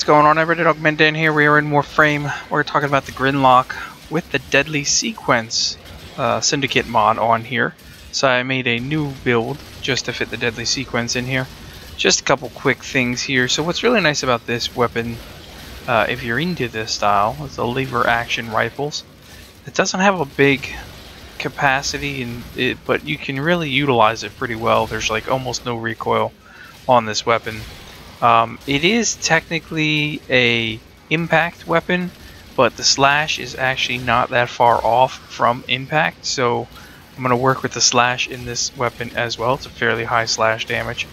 What's going on, everybody? Dogman here. We are in Warframe. We're talking about the Grinlok with the Deadly Sequence Syndicate mod on here. So I made a new build just to fit the Deadly Sequence in here. Just a couple quick things here. So what's really nice about this weapon, if you're into this style, is the lever action rifles. It doesn't have a big capacity, but you can really utilize it pretty well. There's like almost no recoil on this weapon. It is technically a impact weapon, but the slash is actually not that far off from impact, so I'm going to work with the slash in this weapon as well. It's a fairly high slash damage.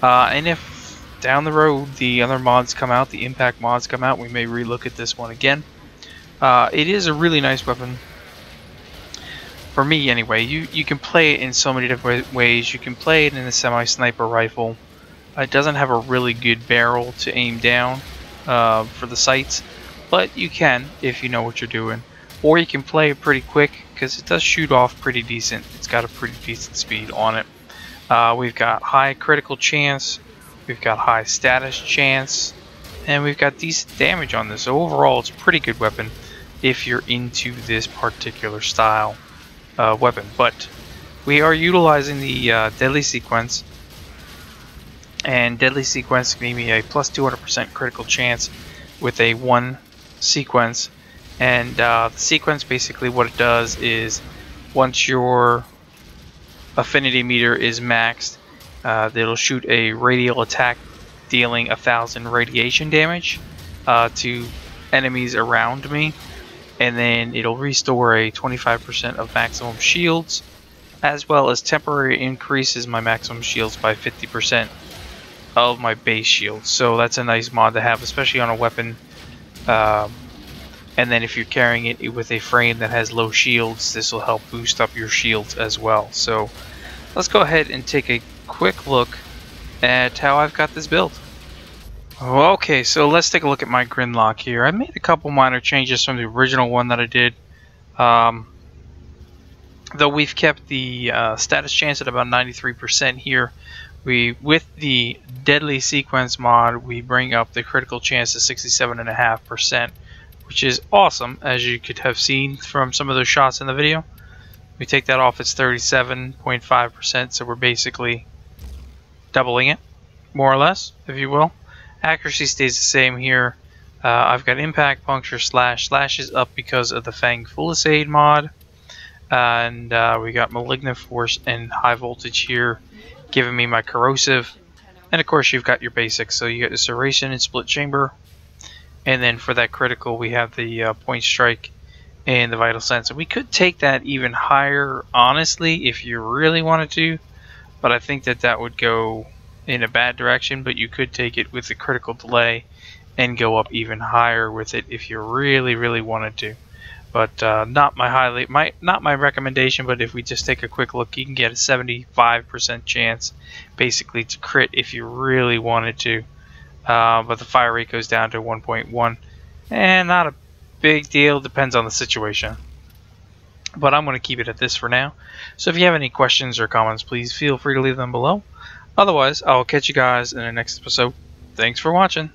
And if down the road the other mods come out, the impact mods come out, we may relook at this one again. It is a really nice weapon. For me anyway, you can play it in so many different ways. You can play it in a semi-sniper rifle. It doesn't have a really good barrel to aim down for the sights, but you can if you know what you're doing. Or you can play it pretty quick because it does shoot off pretty decent. It's got a pretty decent speed on it. We've got high critical chance, we've got high status chance, and we've got decent damage on this. So overall, it's a pretty good weapon if you're into this particular style weapon. But we are utilizing the Deadly Sequence. And Deadly Sequence gave me a plus 200% critical chance with a 1 sequence. And the sequence, basically what it does is once your affinity meter is maxed, it'll shoot a radial attack dealing 1,000 radiation damage to enemies around me. And then it'll restore a 25% of maximum shields, as well as temporary increases my maximum shields by 50% of my base shield. So that's a nice mod to have, especially on a weapon. And then if you're carrying it with a frame that has low shields, this will help boost up your shields as well. So let's go ahead and take a quick look at how I've got this build. Okay, so let's take a look at my Grinlok here. I made a couple minor changes from the original one that I did. Though we've kept the status chance at about 93% here. With the Deadly Sequence mod, we bring up the critical chance to 67.5%, which is awesome, as you could have seen from some of those shots in the video. We take that off, it's 37.5%, so we're basically doubling it, more or less, if you will. Accuracy stays the same here. I've got impact, puncture, slash. Slash is up because of the Fang Fulisade mod. And we got Malignant Force and High Voltage here, giving me my corrosive. And of course you've got your basics, so you got the serration and split chamber. And then for that critical we have the point strike and the vital sense. And we could take that even higher, honestly, if you really wanted to. But I think that would go in a bad direction. But you could take it with the critical delay and go up even higher with it if you really wanted to. But not my recommendation. But if we just take a quick look, you can get a 75% chance, basically, to crit if you really wanted to. But the fire rate goes down to 1.1, and not a big deal. Depends on the situation. But I'm going to keep it at this for now. So if you have any questions or comments, please feel free to leave them below. Otherwise, I'll catch you guys in the next episode. Thanks for watching.